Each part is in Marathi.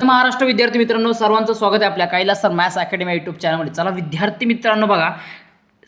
महाराष्ट्र विद्यार्थी मित्रांनो, सर्वांचं स्वागत आहे आपल्या Kailas sir maths academy YouTube चॅनलमध्ये. चला विद्यार्थी मित्रांनो, बघा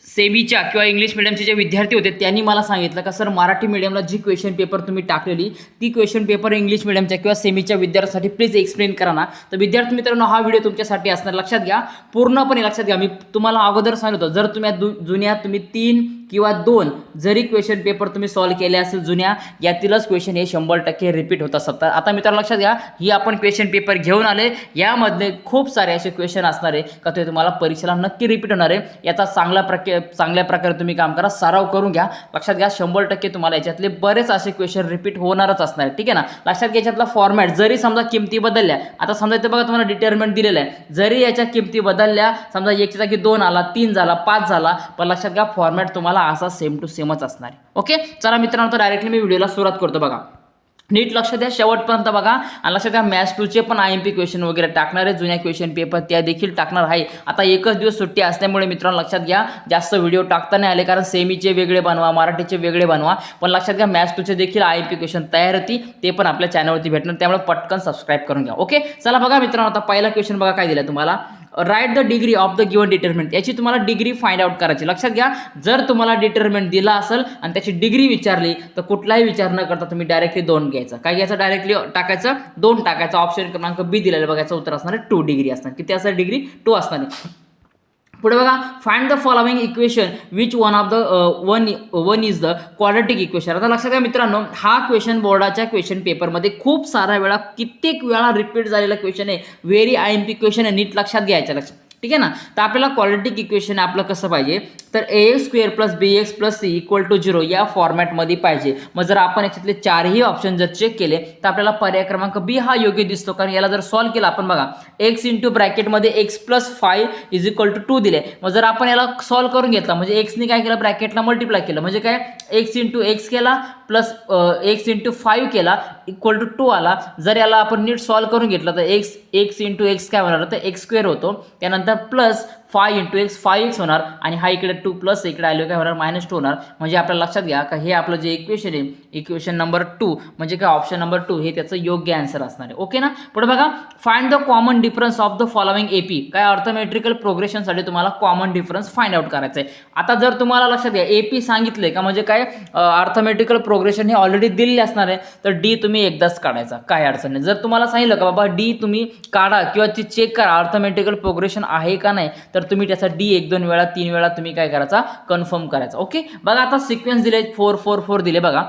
सेमीच्या किंवा इंग्लिश मिडियमचे जे विद्यार्थी होते त्यांनी मला सांगितलं का सर मराठी मीडियमला जी क्वेश्चन पेपर तुम्ही टाकलेली ती क्वेश्चन पेपर इंग्लिश मिडियमच्या किंवा सेमीच्या विद्यार्थ्यांसाठी प्लीज एक्सप्लेन करा ना. तर विद्यार्थी मित्रांनो, हा व्हिडिओ तुमच्यासाठी असणार. लक्षात घ्या, पूर्णपणे लक्षात घ्या. मी तुम्हाला अगोदर सांगितलं होतं, जर जुन्या तुम्ही 3 किंवा 2 जरी क्वेश्चन पेपर तुम्ही सॉल्व्ह केले असेल जुन्या, यातीलच क्वेश्चन हे 100% रिपीट होत असतात. आता मित्रांनो लक्षात घ्या, ही आपण क्वेश्चन पेपर घेऊन आले. यामधले खूप सारे असे क्वेश्चन असणार आहे का ते तुम्हाला परीक्षेला नक्की रिपीट होणार आहे. याचा चांगल्या प्रकारे तुम्ही काम करा, सराव करून घ्या. लक्षात घ्या, 100% तुम्हाला याच्यातले बरेच असे क्वेश्चन रिपीट होणारच असणार आहे. ठीक आहे ना. लक्षात घ्या, याच्यातला फॉर्मॅट जरी समजा किमती बदलल्या, आता समजा इथे बघा तुम्हाला डिटर्मिनंट दिलेला आहे, जरी याच्या किमती बदलल्या, समजा 1च्या जागी 2 आला, 3 झाला, 5 झाला, पण लक्षात घ्या फॉर्मॅट तुम्हाला असा सेम टू सेमच असणार आहे. ओके, चला मित्रांनो, तर डायरेक्टली मी व्हिडिओला सुरुवात करतो. बघा नीट लक्ष द्या, शेवटपर्यंत बघा. आणि लक्षात द्या, मॅथ्स 2चे पण IMP क्वेश्चन वगैरे टाकणार आहे, जुन्या क्वेश्चन पेपर त्या देखील टाकणार आहे. आता एकच दिवस सुट्टी असल्यामुळे मित्रांनो लक्षात घ्या, जास्त व्हिडिओ टाकता नाही आले, कारण सेमीचे वेगळे बनवा, मराठीचे वेगळे बनवा. पण लक्षात घ्या, मॅथ्स 2चे देखील IMP क्वेश्चन तयार होती, ते पण आपल्या चॅनलवरती भेटणार, त्यामुळे पटकन सबस्क्राईब करून घ्या. ओके, चला बघा मित्रांनो, आता पहिला क्वेश्चन बघा काय दिला तुम्हाला. Write the degree of the given determinant. याची तुम्हाला डिग्री फाइंड आउट करायची. लक्षात घ्या, जर तुम्हाला डिटर्मिनंट दिला असेल आणि त्याची डिग्री विचारली तर कुठलाही विचार न करता तुम्ही डायरेक्टली 2 घ्यायचा. काय घ्यायचं? डायरेक्टली टाकायचं 2 टाकायचा. ऑप्शन क्रमांक बी दिलेला बघायचं, उत्तर असणार आहे 2 डिग्री असणार. किती असणार? डिग्री 2 असणार आहे. पुढे बघा, find the following equation which one of the one is the quadratic equation. आता लक्षात घ्या मित्रांनो, हा क्वेश्चन बोर्डाच्या क्वेश्चन पेपरमध्ये खूप सारा वेळा, कित्येक वेळा रिपीट झालेला क्वेश्चन आहे. व्हेरी IMP क्वेश्चन आहे, नीट लक्षात घ्यायचं. लक्षात, ठीक आहे ना. तर आपल्याला क्वाड्रॅटिक इक्वेशन आपलं कसं पाहिजे, तर ax² + bx + c = 0 या फॉर्मॅटमध्ये पाहिजे. मग जर आपण याच्यातले 4ही ऑप्शन जर चेक केले तर आपल्याला पर्याय क्रमांक बी हा योग्य दिसतो, कारण याला जर सॉल्व्ह केला आपण, बघा x इंटू ब्रॅकेटमध्ये x + 5 = 2 दिले. मग जर आपण याला सॉल्व्ह करून घेतला म्हणजे एक्सने काय केलं, ब्रॅकेटला मल्टिप्लाय केलं, म्हणजे काय x × x केला प्लस x × 5 केला = 2 आला. जर याला आपण नीट सॉल्व्ह करून घेतलं तर x × x काय होणार, तर x² होतो, त्यानंतर प्लस 5 × x 5x होणार, आणि हा इकडे 2 प्लस इकडे आलो काय होणार, -2 होणार. म्हणजे आपल्याला लक्षात घ्या का हे आपलं जे इक्वेशन आहे, इक्वेशन नंबर 2 म्हणजे काय, ऑप्शन नंबर 2 हे त्याचं योग्य आन्सर असणार आहे. ओके ना. पुढे बघा, find the common difference of the following AP. काय अर्थमेट्रिकल प्रोग्रेशनसाठी तुम्हाला कॉमन डिफरन्स फाइंड आउट करायचं आहे. आता जर तुम्हाला लक्षात घ्या AP सांगितलंय का, म्हणजे काय अर्थमेट्रिकल प्रोग्रेशन हे ऑलरेडी दिलेले असणार आहे, तर D तुम्ही एकदाच काढायचा, काय अडचण नाही. जर तुम्हाला सांगितलं का बाबा D तुम्ही काढा किंवा ती चेक करा अर्थमेट्रिकल प्रोग्रेशन आहे का नाही, तर तुम्ही त्याचा D 1-2 वेळा 3 वेळा तुम्ही काय करायचा, कन्फर्म करायचा. ओके, बघा आता सिक्वेन्स दिले 4-4-4 दिले बघा.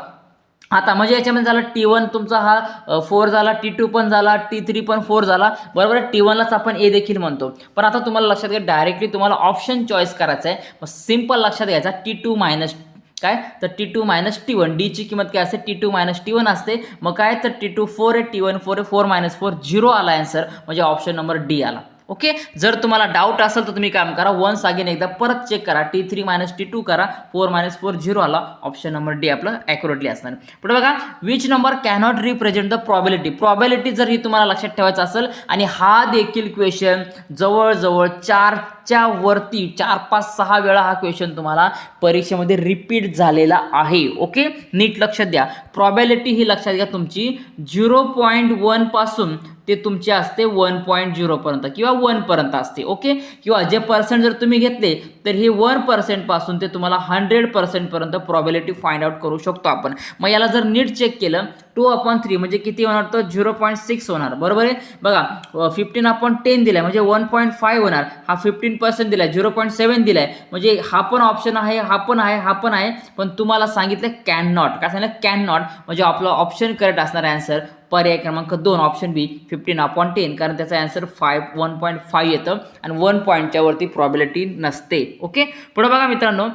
आता म्हणजे याच्यामध्ये झाला T1 तुमचा हा 4 झाला, T2 पण झाला, T3 पण 4 झाला, बरोबर. T1लाच आपण A देखील म्हणतो. पण आता तुम्हाला लक्षात घ्या, डायरेक्टली तुम्हाला ऑप्शन चॉईस करायचा आहे. मग सिंपल लक्षात घ्यायचा, T2 मायनस काय, तर T2 - T1. D ची किंमत काय असते, T2 - T1 असते. मग काय, तर T2 4 आहे, T1 4 आहे, 4 - 4 0 आला आन्सर, म्हणजे ऑप्शन नंबर D आला. ओके, जर तुम्हाला डाऊट असेल तर तुम्ही काम करा, वन्स अगेन एकदा परत चेक करा, T3 - T2 करा, 4 - 4 0 आला, ऑप्शन नंबर D आपलं ॲक्युरेटली असणार. पुढे बघा, which number cannot represent the probability. Probability जर ही तुम्हाला लक्षात ठेवायचं असेल, आणि हा देखील क्वेश्चन जवळजवळ 4च्या वरती 4, 5, 6 वेळा हा क्वेश्चन तुम्हाला परीक्षेमध्ये रिपीट झालेला आहे. ओके, नीट लक्षात द्या. प्रॉबिलिटी ही लक्षात घ्या तुमची 0.1 पासून ते तुमचे असते 1.0 पर्यंत किंवा 1 पर्यंत असते. ओके, किंवा जे पर्सेंट जर तुम्ही घेतले तर हे 1% पासून ते तुम्हाला 100% पर्यंत प्रॉबिलिटी फाइंड आउट करू शकतो आपण. मग याला जर नीट चेक केलं, 2/3 म्हणजे किती होणार, तर 0.6 होणार, बरोबर आहे. बघा 15/10 दिलाय म्हणजे 1.5 होणार. हा 15% दिलाय, 0.7 दिलाय, म्हणजे हा पण ऑप्शन आहे, हा पण आहे, हा पण आहे. पण तुम्हाला सांगितलं कॅन नॉट. काय सांगितलं, कॅन नॉट, म्हणजे आपलं ऑप्शन करेक्ट असणार आन्सर पर्याय क्रमांक 2 ऑप्शन बी 15/10, कारण त्याचा आन्सर 1.5 येतं आणि 1 पॉईंटच्या वरती प्रॉबिलिटी नसते. ओके, पुढे बघा मित्रांनो,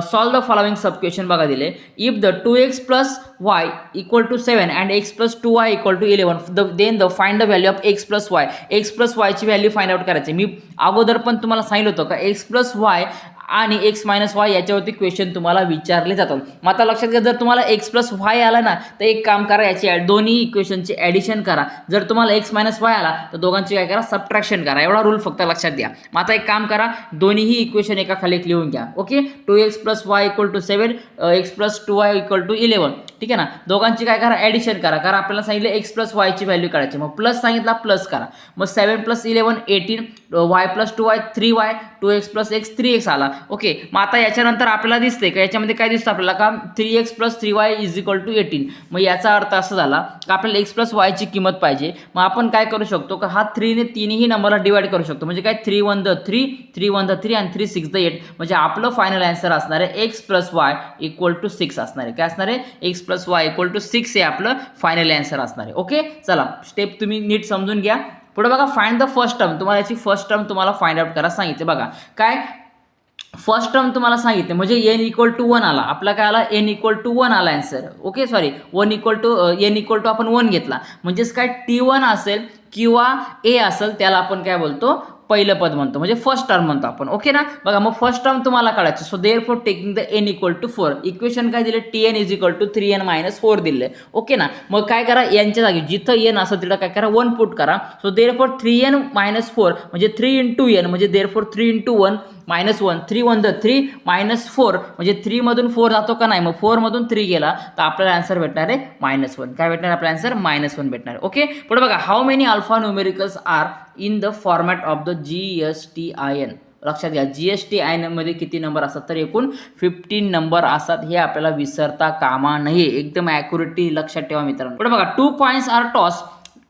solve the following sub question बघा दिले. If the 2x + y = 7 and x + 2y = 11 then the find the value of x + y. x + y ची व्हॅल्यू फाइंड आउट करायची. मी अगोदर पण तुम्हाला सांगितलं होतं का x + y आणि x - y याच्यावरती क्वेश्चन तुम्हाला विचारले जातात. मग आता लक्षात घ्या, जर तुम्हाला x + y आला ना, तर एक काम करा, याची दोन्ही इक्वेशनची ॲडिशन करा. जर तुम्हाला x - y आला तर दोघांची काय करा, सबट्रॅक्शन करा. एवढा रूल फक्त लक्षात द्या. मग आता एक काम करा, दोन्हीही इक्वेशन एका खाली लिहून घ्या. Okay, 2x + y = 7, x + 2y = 11. ठीक आहे ना. दोघांची काय करा, ॲडिशन करा, कारण आपल्याला सांगितलं एक्स प्लस वायची व्हॅल्यू काढायची. मग प्लस सांगितला प्लस करा. मग 7 + 11 18, y + 2y 3y, 2x + x 3x आला. ओके, मग आता याच्यानंतर आपल्याला दिसते का याच्यामध्ये काय दिसतं आपल्याला का 3x + 3y = 18. मग याचा अर्थ असा झाला का आपल्याला x + y ची किंमत पाहिजे. मग आपण काय करू शकतो का हा 3 ने तिन्ही नंबरला डिवाइड करू शकतो. म्हणजे काय 3 1 3, 3 1 3 आणि 3 6 8. म्हणजे आपलं फायनल आन्सर असणार आहे x + y = 6 असणार आहे. काय असणार आहे, x + y = 6 हे आपलं फायनल आन्सर असणार आहे. ओके, चला स्टेप तुम्ही नीट समजून घ्या. पुढे बघा, फाइंड द फर्स्ट टर्म. तुम्हाला याची फर्स्ट टर्म तुम्हाला फाइंड आउट करा सांगितले. बघा काय फर्स्ट टर्म तुम्हाला सांगितले म्हणजे n = 1 आला. आपला काय आला, n = 1 आला आन्सर. ओके, सॉरी, n = आपण 1 घेतला. म्हणजेच काय T1 असेल किंवा a असेल त्याला आपण काय बोलतो, पहिलं पद म्हणतो, म्हणजे फर्स्ट टर्म म्हणतो आपण. ओके ना. बघा मग फर्स्ट टर्म तुम्हाला काढायची. So therefore taking the n = 4. Equation काय दिले, Tn = 3n - 4 दिले. ओके ना. मग काय करा, यांच्या जागी जिथं n असेल तिथं काय करा, 1 पुट करा. सो देअरफॉर 3n - 4 म्हणजे 3 × n म्हणजे देअरफॉर 3 × 1 -1, 3 1 3 -4 म्हणजे 3 मधून 4 जातो का नाही, मग 4 मधून 3 गेला तर आपल्याला आन्सर भेटणार आहे -1. काय भेटणार आपला आन्सर, -1 भेटणार. ओके, पुढे बघा, how many alpha numericals are in the format of the GSTIN. लक्षात घ्या, GSTIN मध्ये किती नंबर असतात, तर एकूण 15 नंबर असतात. हे आपल्याला विसरता कामा नये. एकदम ॲक्युरेटली लक्षात ठेवा मित्रांनो. पुढे बघा, 2 coins are toss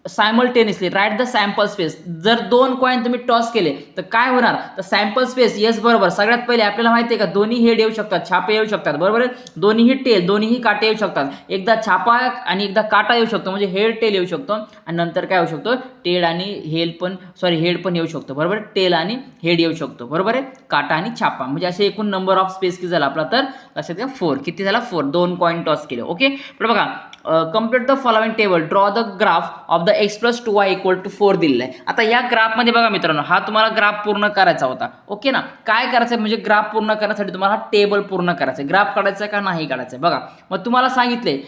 simultaneously, write the sample space. जर 2 कॉइन तुम्ही टॉस केले तर काय होणार, तर सॅम्पल स्पेस. येस, बरोबर. सगळ्यात पहिले आपल्याला माहिती आहे का, दोन्ही हेड येऊ शकतात, छापे येऊ शकतात, बरोबर आहे. दोन्हीही टेल, दोन्हीही काटे येऊ शकतात. एकदा छापा आणि एकदा काटा येऊ शकतो, म्हणजे हेड टेल येऊ शकतो. आणि नंतर काय होऊ शकतो, टेल आणि हेड पण येऊ शकतो, बरोबर. टेल आणि हेड येऊ शकतो, बरोबर आहे. काटा आणि छापा म्हणजे असे एकूण नंबर ऑफ स्पेस किती झाला आपला, तर लक्षात घ्या 4. किती झाला, 4. 2 कॉइन टॉस केले. ओके, पण बघा, complete the following table. Draw the graph of the x + 2y = 4 दिलेलं आहे. आता या ग्राफमध्ये बघा मित्रांनो, हा तुम्हाला ग्राफ पूर्ण करायचा होता. ओके ना. काय करायचं म्हणजे ग्राफ पूर्ण करण्यासाठी तुम्हाला हा टेबल पूर्ण करायचा. ग्राफ काढायचा का नाही काढायचा बघा. मग तुम्हाला सांगितले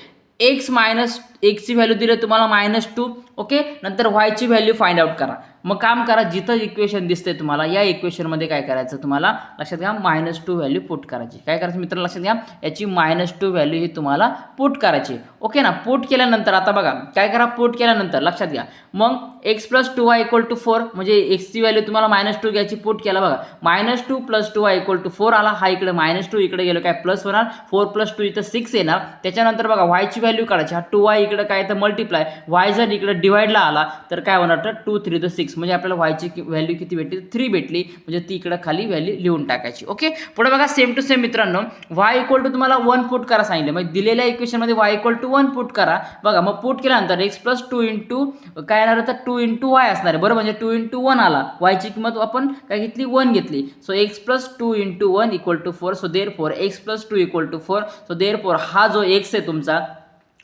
x ची व्हॅल्यू दिली तुम्हाला -2. ओके, नंतर y ची व्हॅल्यू फाइंड आउट करा. मग काम करा, जिथं इक्वेशन दिसते तुम्हाला या इक्वेशनमध्ये काय करायचं, तुम्हाला लक्षात घ्या -2 व्हॅल्यू पुट करायची. काय करायचं मित्रांनो, लक्षात घ्या, याची -2 व्हॅल्यू ही तुम्हाला पुट करायची. ओके ना. पुट केल्यानंतर आता बघा काय करा, पुट केल्यानंतर लक्षात घ्या, मग x + 2y = 4 म्हणजे x ची व्हॅल्यू तुम्हाला -2 घ्यायची. पुट केला बघा, -2 + 2y = 4 आला. हा इकडे -2 इकडे गेलो काय प्लस होणार, 4 + 2 इथं 6 येणार. त्याच्यानंतर बघा y ची व्हॅल्यू काढायची. हा 2y इकडे काय तर मल्टिप्लाय, y जर इकडे डिवाइडला आला तर काय होणार, तर 2 3 6 म्हणजे आपल्याला y ची व्हॅल्यू किती भेटली, 3 भेटली. म्हणजे ती इकडे खाली व्हॅल्यू लिहून टाकायची. ओके, पुढे बघा, सेम टू सेम मित्रांनो, y = तुम्हाला 1 पुट करा सांगितलं. मग दिलेल्या इक्वेशन मध्ये y = 1 पुट करा. बघा मग पुट केल्यानंतर x + 2 काय येणार, तर 2 × y असणार आहे, बरोबर. म्हणजे 2 × 1 आला. y ची किंमत आपण काय घेतली, 1 घेतली. So x + 2 × 1 = 4. So therefore x + 2 = 4. So therefore हा जो x आहे तुमचा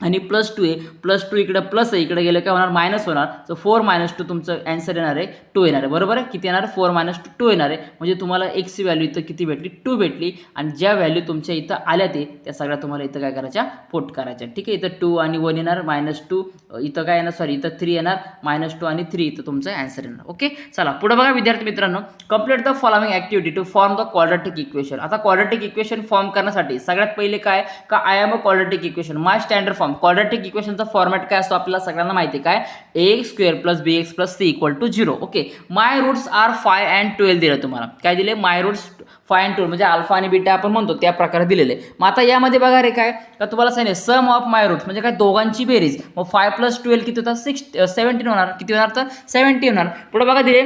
आणि +2 आहे, +2 इकडे प्लस आहे, इकडे गेलं काय होणार, मायनस होणार. सो 4 - 2 तुमचं आन्सर येणार आहे 2 येणार आहे, बरोबर आहे. किती येणार, 4 - 2 येणार आहे. म्हणजे तुम्हाला x ची व्हॅल्यू इथं किती भेटली, 2 भेटली. आणि ज्या व्हॅल्यू तुमच्या इथं आल्या त्या सगळ्या तुम्हाला इथं काय करायच्या, पुट करायच्या. ठीक आहे, इथं 2 आणि 1 येणार, -2 इथं काय येणार, सॉरी इथं 3 येणार, -2 आणि 3 इथं तुमचं आन्सर येणार. ओके, चला पुढे बघा विद्यार्थी मित्रांनो, complete the following activity to form the quadratic equation. आता क्वाड्रॅटिक इक्वेशन फॉर्म करण्यासाठी सगळ्यात पहिले काय का, I am a quadratic equation, my standard form. Quadratic इक्वेशनचा फॉर्मॅट काय असतो आपल्याला सगळ्यांना माहिती आहे, काय ax² + bx + c = 0. Okay, my roots are 5 and 12 दिलं तुम्हाला. काय दिले, माय रूट्स 5 and 12 म्हणजे अल्फा आणि बीटा आपण म्हणतो त्या प्रकारे दिलेले. मग आता यामध्ये बघा रे काय का, तुम्हाला सांगितलं सम ऑफ माय रूट्स म्हणजे काय, दोघांची बेरीज. मग 5 + 12 किती होतात, 17 होणार. किती होणार, तर 70 होणार. पुढे बघा दिले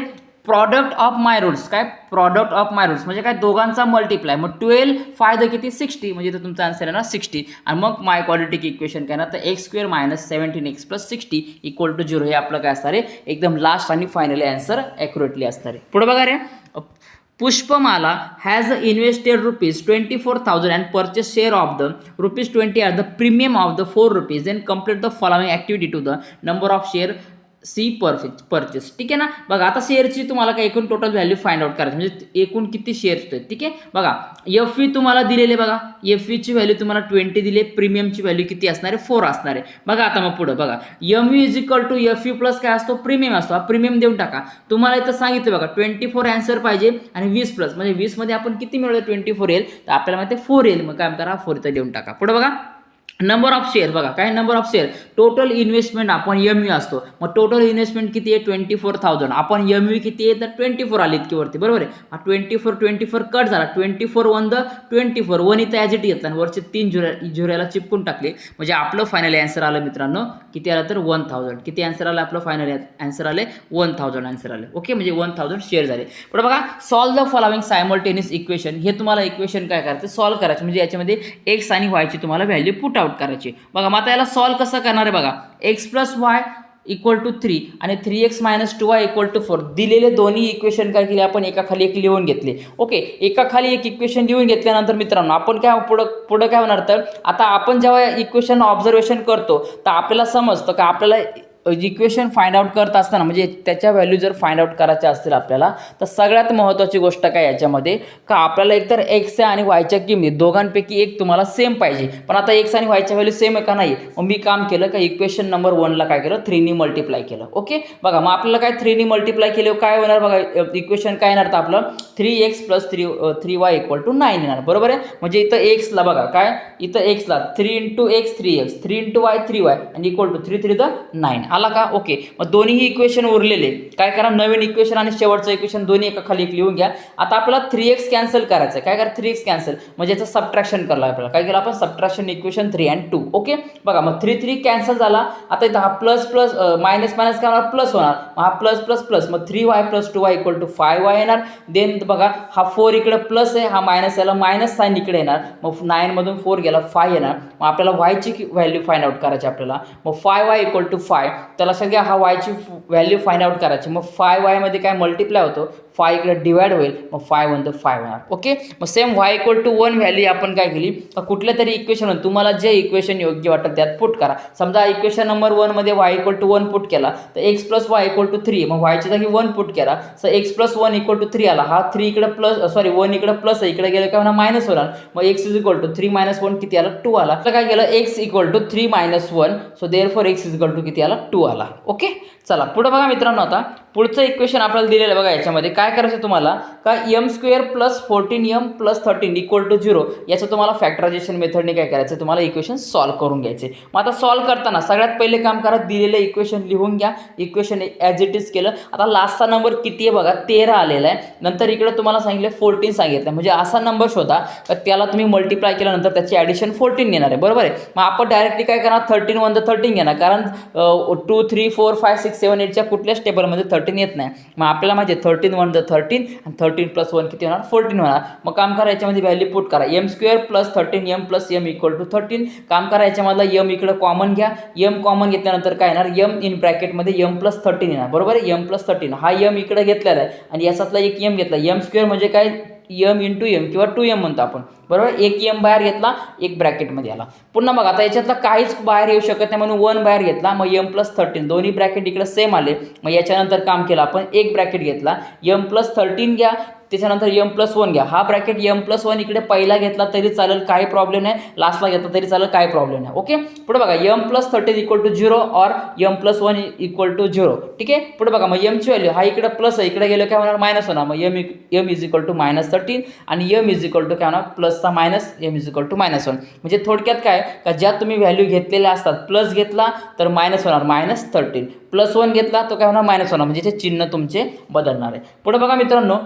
प्रॉडक्ट ऑफ माय रूट्स. काय, प्रॉडक्ट ऑफ माय रूट्स म्हणजे काय, दोघांचा मल्टिप्लाय. मग 12 फायदा किती, 60 म्हणजे इथं तुमचा आन्सर आहे ना 60. आणि मग माय क्वाड्रॅटिक इक्वेशन काय ना, तर x² - 17x + 60 = 0. हे आपलं काय असणार आहे, एकदम लास्ट आणि फायनली आन्सर ॲक्युरेटली असणार आहे. पुढे बघा रे, Pushpamala has invested ₹24,000 and purchased share of the ₹20 at the premium of the ₹4. Then complete the following activity to the number of share सी परचेस. ठीक आहे ना. बघा आता शेअरची तुम्हाला काय एकूण टोटल व्हॅल्यू फाइंड आउट करायची, म्हणजे एकूण किती शेअर्स आहेत. ठीक आहे, बघा FV तुम्हाला दिलेले, बघा FV ची व्हॅल्यू तुम्हाला 20 दिले, प्रीमियमची व्हॅल्यू किती असणार आहे, 4 असणार आहे. बघा आता मग पुढे बघा, MV = FV प्लस काय असतो, प्रीमियम असतो. हा प्रीमियम देऊन टाका. तुम्हाला इथं सांगितलं बघा 24 आन्सर पाहिजे आणि 20 प्लस म्हणजे 20 मध्ये आपण किती मिळवलं, 24 येईल, तर आपल्याला माहिती 4 येईल. मग काय करा, 4 इथं देऊन टाका. पुढे बघा नंबर ऑफ शेअर बघा काय number of share total investment आपण MV असतो मग टोटल इन्व्हेस्टमेंट किती आहे 24,000 आपण MV किती आहे तर 24 आले इतकी वरती बरोबर आहे हा 24 कट झाला 24 वन द 24 वन इथं ॲज इट येतात वरचे 3 झुऱ्याला चिपकून टाकले म्हणजे आपलं फायनल आन्सर आलं मित्रांनो किती आलं तर 1000 किती आन्सर आलं आपलं फायनल आन्सर आले 1000 आन्सर आले ओके म्हणजे 1000 शेअर झाले पण बघा solve the following simultaneous equation हे तुम्हाला इक्वेशन काय करायचं सॉल्व करायचं म्हणजे याच्यामध्ये एक्स आणि वायची तुम्हाला व्हॅल्यू पुट आउट करायची बघा मग आता याला सॉल्व कसं करणार आहे बघा x plus y equal to 3 आणि 3x minus 2y equal to 4 दिलेले दोन्ही इक्वेशन काय केले आपण एकाखाली एक लिहून घेतले ओके एकाखाली एक इक्वेशन लिहून घेतल्यानंतर मित्रांनो आपण काय पुढं काय होणार तर आता आपण जेव्हा इक्वेशन ऑब्झर्वेशन करतो तर आपल्याला समजतं का आपल्याला इक्वेशन फाइंड आउट करत असताना म्हणजे त्याच्या व्हॅल्यू जर फाइंड आउट करायच्या असतील आपल्याला तर सगळ्यात महत्त्वाची गोष्ट काय याच्यामध्ये का आपल्याला एकतर एक्सच्या आणि वायच्या किमती दोघांपैकी एक तुम्हाला सेम पाहिजे पण आता एक्स आणि वायच्या व्हॅल्यू सेम आहे का नाही मग मी काम केलं का इक्वेशन नंबर 1ला काय केलं 3 नी मल्टिप्लाय केलं ओके बघा मग आपल्याला काय 3 नी मल्टिप्लाय केलं काय होणार बघा इक्वेशन काय येणार तर आपलं 3x plus 3y equal to 9 येणार बरोबर आहे म्हणजे इथं एक्सला बघा काय इथं एक्सला 3 into x 3x 3 into Y 3y आणि इक्वल टू 3 3 द 9 आला का ओके मग दोन्हीही इक्वेशन उरलेले काय करा नवीन इक्वेशन आणि शेवटचं इक्वेशन दोन्ही एका खाली एक लिहून घ्या आता आपल्याला 3x कॅन्सल करायचं काय करा 3x कॅन्सल म्हणजे याचं सबट्रॅक्शन करायला आपल्याला काय केलं आपण सबट्रॅक्शन इक्वेशन 3 and 2 ओके बघा मग 3 कॅन्सल झाला आता इथं हा प्लस प्लस मायनस मायनस काय होणार प्लस होणार मग हा प्लस प्लस प्लस मग 3y plus 2y equal to 5y येणार देन बघा हा 4 इकडे प्लस आहे हा मायनस याला मायनस साईन इकडे येणार मग 9 मधून 4 गेला 5 येणार मग आपल्याला y ची व्हॅल्यू फाइंड आउट करायची आपल्याला मग 5y इक्वल टू 5 त्याला सगळ्या हा y ची व्हॅल्यू फाइंड आउट करायची मग 5y मध्ये काय मल्टिप्लाय होतो 5 इकडे डिवाइड होईल मग 5 1 5 होणार ओके मग same y equal to 1 value आपण काय केली तर कुठल्या तरी इक्वेशन तुम्हाला जे इक्वेशन योग्य वाटतं त्यात पुट करा समजा इक्वेशन नंबर 1 मध्ये y इक्वल टू 1 पुट केला तर x plus y equal to 3 मग y च्या जागी 1 पुट केला तर x प्लस 1 इक्वल टू 3 आला हा 3 इकडे प्लस सॉरी 1 इकडे प्लस आहे इकडे गेलं काय होणार मायनस होणार मग x is equal to 3 minus 1 किती आला 2 आला तर काय केलं x equal to 3 minus 1 so therefore x is equal to किती आला 2 आला ओके चला पुढे बघा मित्रांनो आता पुढचं इक्वेशन आपल्याला दिलेलं आहे बघा याच्यामध्ये काय करायचं तुम्हाला का m² plus 14m plus 13 equal to 0 याचं तुम्हाला फॅक्टरायझेशन मेथडने काय करायचं तुम्हाला इक्वेशन सॉल्व्ह करून घ्यायचे मग आता सॉल्व्ह करताना सगळ्यात पहिले काम करा दिलेलं इक्वेशन लिहून घ्या इक्वेशन ॲज इट इज केलं आता लास्टचा नंबर किती आहे बघा 13 आलेला आहे नंतर इकडे तुम्हाला सांगितलं 14 सांगितलं म्हणजे असा नंबर शोधा तर त्याला तुम्ही मल्टिप्लाय केल्यानंतर त्याची ॲडिशन 14 येणार आहे बरोबर आहे मग आपण डायरेक्टली काय करणार 13 1 द 13 घेणार कारण 2 3 4 5 6 7 8च्या कुठल्याच टेबलमध्ये 13 येत नाही मग आपल्याला माहिती आहे 13 1 द 13 आणि 13 प्लस 1 किती होणार 14 होणार मग काम करा याच्यामध्ये व्हॅल्यू पुट करा m² plus 13m plus m equal to 13 काम करा याच्यामधला m इकडे कॉमन घ्या m कॉमन घेतल्यानंतर काय येणार m इन ब्रॅकेटमध्ये m प्लस 13 येणार बरोबर आहे m प्लस 13 हा m इकडे घेतलेला आहे आणि याच्यातला एक m घेतला m² म्हणजे काय m इंटू m किंवा 2m म्हणतो आपण बरोबर एक m बाहेर घेतला एक ब्रॅकेटमध्ये आला पुन्हा बघा आता याच्यातला काहीच बाहेर येऊ शकत नाही म्हणून 1 बाहेर घेतला मग m प्लस 13 दोन्ही ब्रॅकेट इकडे सेम आले मग याच्यानंतर काम केलं आपण एक ब्रॅकेट घेतला m प्लस 13 घ्या त्याच्यानंतर m प्लस 1 घ्या हा ब्रॅकेट m प्लस 1 इकडे पहिला घेतला तरी चालेल काही प्रॉब्लेम नाही लास्टला घेतला तरी चालेल काही प्रॉब्लेम नाही ओके पुढे बघा m प्लस 13 इक्वल टू 0 और m प्लस 1 इक्वल टू 0 ठीक आहे पुढे बघा मग m ची व्हॅल्यू हा इकडे प्लस आहे इकडे गेलं काय होणार मायनस होणार मग m is equal to minus 13 आणि m इज इक्वल टू काय होणार प्लसचा minus m is equal to minus 1 म्हणजे थोडक्यात काय का ज्या तुम्ही व्हॅल्यू घेतलेल्या असतात प्लस घेतला तर मायनस होणार मायनस 13 प्लस 1 घेतला तो काय होणार मायनस होणार म्हणजे ते चिन्ह तुमचे बदलणार आहे पुढे बघा मित्रांनो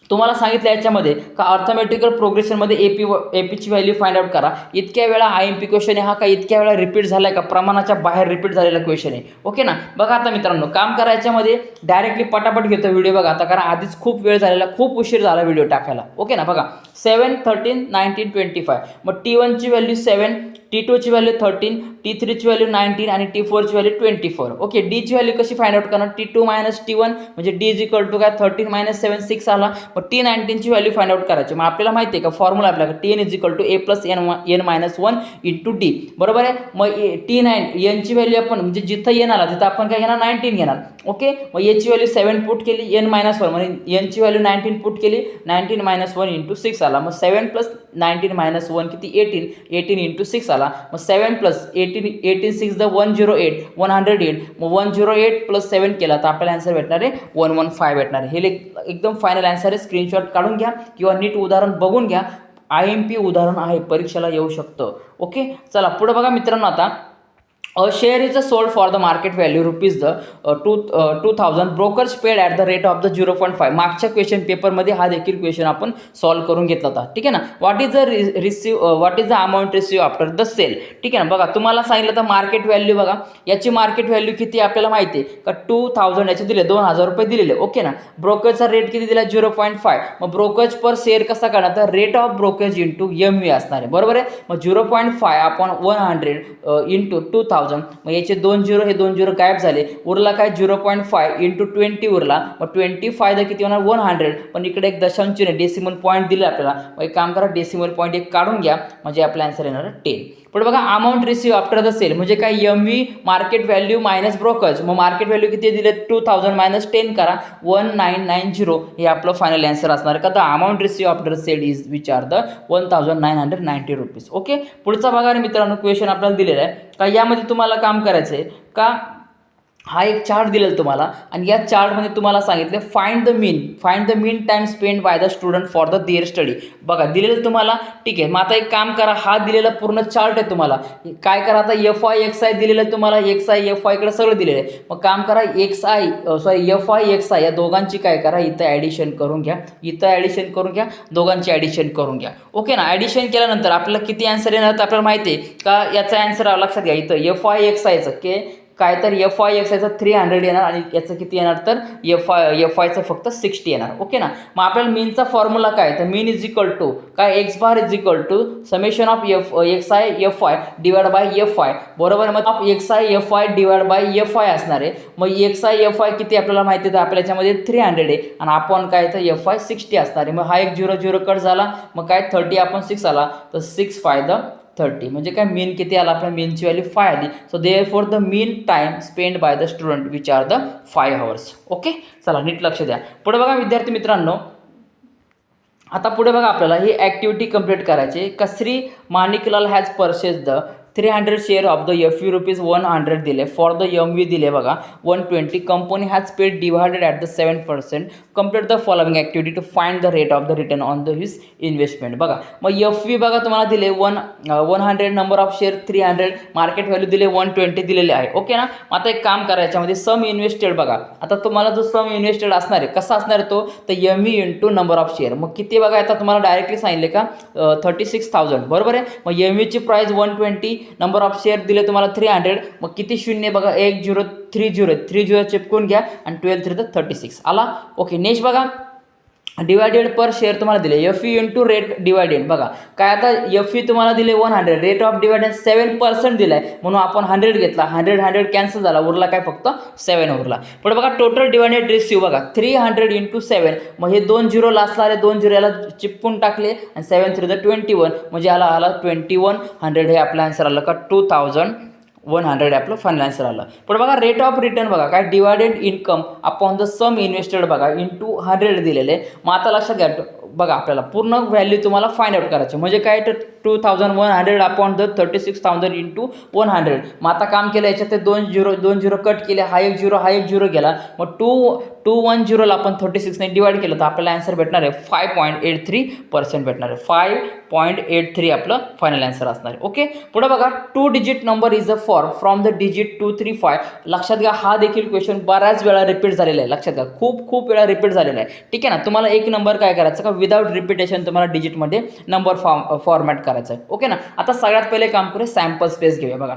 तुम्हाला सांगितलं याच्यामध्ये का अर्थमॅटिकल प्रोग्रेशनमध्ये एपीची व्हॅल्यू फाइंड आउट करा इतक्या वेळा IMP क्वेश्चन आहे हा का इतक्या वेळा रिपीट झाला आहे का प्रमाणाच्या बाहेर रिपीट झालेला क्वेश्चन आहे ओके ना बघा आता मित्रांनो काम करा याच्यामध्ये डायरेक्टली पटापट घेतो व्हिडिओ बघा आता कारण आधीच खूप वेळ झालेला खूप उशीर झाला व्हिडिओ टाकायला ओके ना बघा 7 13 19 25 मग T1 ची व्हॅल्यू 7 T2 ची व्हॅल्यू 13 T3 ची व्हॅल्यू 19 आणि T4 ची व्हॅल्यू 24 ओके D ची व्हॅल्यू कशी फाइंड आउट करणार T2 मायनस T1 म्हणजे D इज इक्वल टू काय 13 मायनस 7 6 आला मग T19 ची व्हॅल्यू फाइंड आउट करायची मग आपल्याला माहिती आहे का फॉर्म्युला आपल्याला Tn is equal to a plus n minus 1 into D बरोबर आहे मग T9 n ची व्हॅल्यू आपण म्हणजे जिथं n आला तिथं आपण काय घेणार 19 घेणार ओके मग याची व्हॅल्यू 7 पुट केली n मायनस 1 म्हणजे n ची व्हॅल्यू 19 पुट केली 19 मायनस 1 इंटू 6 आला मग 7 प्लस 19 मायनस 1 किती 18 इंटू 6 आला मग 7 प्लस 18 6 द 108 मग 108 प्लस 7 केला तर आपल्याला आन्सर भेटणार आहे 115 भेटणार आहे हे एकदम फायनल आन्सर आहे स्क्रीनशॉट काढून घ्या किंवा नीट उदाहरण बघून घ्या IMP उदाहरण आहे, परीक्षेला येऊ शकतं. ओके, चला पुढे बघा मित्रांनो. आता A share is sold for the market value rupees the 2000 brokers paid at the rate of the 0.5. मागच्या क्वेश्चन पेपरमध्ये हा देखील क्वेश्चन आपण सॉल्व्ह करून घेतला होता. ठीक आहे ना. What is the amount receive after the sale. ठीक आहे ना. बघा तुम्हाला सांगितलं तर मार्केट व्हॅल्यू बघा, याची मार्केट व्हॅल्यू किती आपल्याला माहिती आहे का 2000 याचे दिले 2000 रुपये दिलेले. ओके ना. ब्रोकरचा रेट किती दिला 0.5. मग ब्रोकरेज पर शेअर कसा करणार तर rate of brokerage into MV असणार आहे. बरोबर आहे. मग 0.5 आपण 100 इंटू 2000. मग याचे 2 0 हे 2 0 गायब झाले. उरला काय 0.5 इंटू 20 उरला. मग 25 किती होणार 100. पण इकडे एक दशांश चिन्ह डेसिमल पॉईंट दिले आपल्याला. मग एक काम करा डेसिमल पॉईंट एक काढून घ्या म्हणजे आपला आन्सर येणार 10. पुढे बघा amount receive after the sale म्हणजे काय MV market value minus brokers. मग मार्केट व्हॅल्यू किती दिले 2000 मायनस 10 करा 1990 हे आपलं फायनल आन्सर असणार का the amount receive after sale is which are the 1990 rupees. Okay, पुढचा बघा मित्रांनो क्वेश्चन आपल्याला दिलेला आहे का यामध्ये तुम्हाला काम करायचं आहे का हा एक चार्ट दिलेला तुम्हाला आणि या चार्टमध्ये तुम्हाला सांगितले find the mean time spend by the student for the there study. बघा दिलेलं तुम्हाला. ठीक आहे, मग आता एक काम करा, हा दिलेला पूर्ण चार्ट आहे तुम्हाला. काय करा आता FI XI दिलेलं आहे तुम्हाला. XI FI इकडे सगळं दिलेलं आहे. मग काम करा FI XI या दोघांची काय करा इथं ॲडिशन करून घ्या. दोघांची ॲडिशन करून घ्या. ओके ना. ॲडिशन केल्यानंतर आपल्याला किती आन्सर येणार तर आपल्याला माहिती आहे का याचा आन्सर लक्षात घ्या. इथं FI XIचं काय तर FI XIचं 300 येणार आणि याचं किती येणार तर FIचं फक्त 60 येणार. ओके ना. मग आपल्याला मीनचा फॉर्म्युला काय तर मीन इज इक्वल टू काय x bar is equal to summation of XI FI divide by FI. बरोबर. मग XI FI divide by FI असणार आहे. मग XI FI किती आपल्याला माहिती आहे तर आपल्या याच्यामध्ये 300 आहे आणि आपण काय तर FI 60 असणार आहे. मग हा एक 0 0 कट झाला. मग काय 30 आपण 6 आला तर 6 5 30 म्हणजे काय मीन किती आला आपल्या मीनची व्हॅल्यू 5 आली. So therefore the mean time spend by the student which are the 5 hours. Okay, चला नीट लक्ष द्या. पुढे बघा विद्यार्थी मित्रांनो. आता पुढे बघा आपल्याला ही ॲक्टिव्हिटी कंप्लीट करायची. Shri Maniklal has purchase the 300 share of the FU rupees 100 दिले फॉर द MV दिले बघा 120. कंपनी हॅज पेड डिवायडेड at the 7%. Complete the following activity to find the rate of the return on the his investment. बघा मग FV बघा तुम्हाला दिले 100, number of share 300, market value दिले 120 दिलेले आहे. ओके ना. आता एक काम करा याच्यामध्ये सम इन्व्हेस्टेड बघा. आता तुम्हाला जो सम इन्व्हेस्टेड असणार आहे कसा असणार आहे तो तर MV into number of share. मग किती बघा आता तुम्हाला डायरेक्टली सांगितले का 36,000. बरोबर आहे. मग MVची प्राइस 120, नंबर ऑफ शेअर दिले तुम्हाला 300. मग किती शून्य बघा 1030 चिपकून घ्या आणि 12 3 36 आला. ओके, नेक्स्ट बघा डिवायडेड पर शेअर तुम्हाला दिले FE इंटू रेट डिवायडेड. बघा काय आता FE तुम्हाला दिले 100, रेट ऑफ डिवायडेड 7% दिलाय म्हणून आपण 100 घेतला. 100 कॅन्सल झाला, उरला काय फक्त 7 उरला. पुढे बघा टोटल डिवायडेड रिसिव्ह बघा 300 इंटू 7. मग हे 2 0 लास्टला आले, 2 0 याला चिपकून टाकले आणि 7 3 21 म्हणजे आला 2100 हे आपला आन्सर आलं का 2100 आपलं फायनल आन्सर आलं. पण बघा रेट ऑफ रिटर्न बघा काय डिवायडेड income upon the sum invested बघा इंटू 100 दिलेले. मग आता लक्षात घ्या बघा आपल्याला पूर्ण व्हॅल्यू तुम्हाला फाइंड आउट करायची म्हणजे काय तर 2100 अपॉन द 36,000 इंटू 100. मग आता काम केलं याच्यात ते 2 0 कट केले, हा एक 0 गेला. मग 210ला आपण 36ने डिवाइड केलं तर आपल्याला आन्सर भेटणार आहे 5.83% भेटणार आहे. 5.83 आपलं फायनल आन्सर असणार आहे. ओके, पुढे बघा 2 digit number is a for from the digit 2 3 5. लक्षात घ्या हा देखील क्वेश्चन बऱ्याच वेळा रिपीट झालेला आहे. लक्षात घ्या खूप वेळा रिपीट झालेला आहे. ठीक आहे ना. तुम्हाला एक नंबर काय करायचं का विदाउट रिपिटेशन तुम्हाला डिजिटमध्ये नंबर फॉर्मॅट करायचा आहे. ओके ना. आता सगळ्यात पहिले काम करूया सॅम्पल स्पेस घेऊया. बघा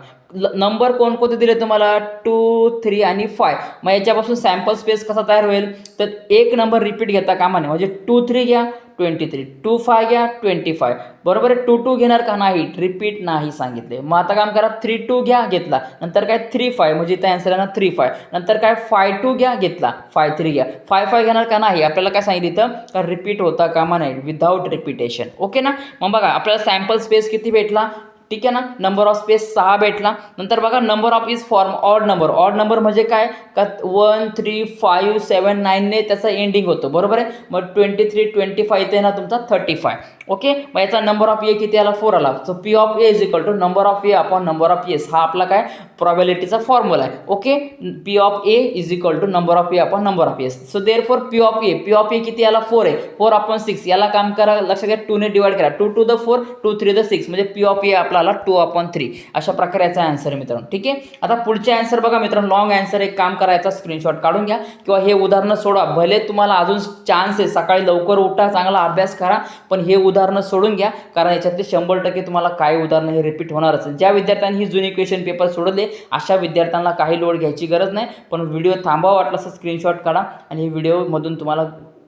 नंबर कोणकोणते दिले तुम्हाला 2 3 आणि 5. मग याच्यापासून सॅम्पल स्पेस कसा तयार होईल तर एक नंबर रिपीट घेता कामा नये. म्हणजे 2 3 घ्या 23, 2 5 घ्या 25. बरोबर आहे. 2 2 घेणार का नाही, रिपीट नाही सांगितले. मग आता काम करा 3 2 घ्या घेतला, नंतर काय 3 5 म्हणजे इथं आन्सर आहे ना 3 5. नंतर काय 5 2 घ्या घेतला, 5 3 घ्या. 5 5 घेणार का नाही, आपल्याला काय सांगितलं इथं का रिपीट होता कामा नाही विदाउट रिपिटेशन. ओके ना. मग बघा आपल्याला सॅम्पल स्पेस किती भेटला ठीक आहे ना. नंबर ऑफ स्पेस 6 भेटला. नंतर बघा number of is form odd number म्हणजे काय का 1 3 5 7 9 ने त्याचा एंडिंग होतो, बरोबर आहे. मग 23 25 इथे ना तुमचा 35. ओके, मग याचा नंबर ऑफ ए किती आला 4 आला. So P of A is equal to number of A upon number of S, हा आपला काय प्रोबॅबिलिटीचा फॉर्म्युला आहे. Okay, P of A is equal to number of A upon number of S. So therefore P of A किती आला 4 आहे. 4 अपॉन 6 याला काम करा, लक्षात घ्या 2 ने डिवाइड करा. 2 to the 4 2 3 the 6 म्हणजे पी ऑफ ए आपला आला 2/3. अशा प्रकारे याचा आन्सर आहे मित्रांनो. ठीक आहे, आता पुढचे आन्सर बघा मित्रांनो, लॉंग आन्सर एक काम करायचा स्क्रीनशॉट काढून घ्या किंवा हे उदाहरणं सोडवा. भले तुम्हाला अजून चान्स आहे, सकाळी लवकर उठा, चांगला अभ्यास करा, पण हे उदाहरणं सोडून घ्या, कारण याच्यातले 100% तुम्हाला काही उदाहरणं हे रिपीट होणारच. ज्या विद्यार्थ्यांनी ही जुनी क्वेश्चन पेपर सोडले अशा विद्यार्थ्यांना काही लोड घ्यायची गरज नाही, पण व्हिडिओ थांबावा, वाटलं असं स्क्रीनशॉट काढा आणि हे व्हिडिओमधून तुम्हाला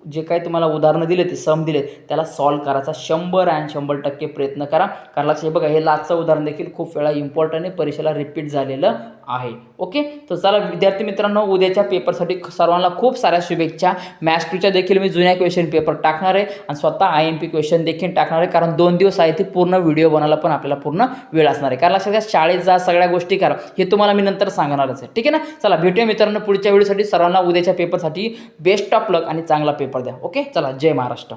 जे काही तुम्हाला उदाहरणं दिले ते सम दिले त्याला सॉल्व करायचा 100% प्रयत्न करा. कारण लक्षात बघा हे लास्टचं उदाहरण देखील खूप वेळा इम्पॉर्टंट आहे, परीक्षेला रिपीट झालेलं आहे. ओके, तर चला विद्यार्थी मित्रांनो, उद्याच्या पेपरसाठी सर्वांना खूप साऱ्या शुभेच्छा. मॅथ्स 2च्या देखील मी जुन्या क्वेश्चन पेपर टाकणार आहे आणि स्वतः IMP क्वेश्चन देखील टाकणार आहे, कारण 2 दिवस आहे ते पूर्ण व्हिडिओ बनवायला पण आपल्याला पूर्ण वेळ असणार आहे. कारण लक्षात घ्या शाळेत जा, सगळ्या गोष्टी करा, हे तुम्हाला मी नंतर सांगणारच आहे. ठीक आहे ना. चला भेटूया मित्रांनो पुढच्या व्हिडिओसाठी. सर्वांना उद्याच्या पेपरसाठी बेस्ट ऑफ लक आणि चांगला पेपर द्या. ओके, चला जय महाराष्ट्र.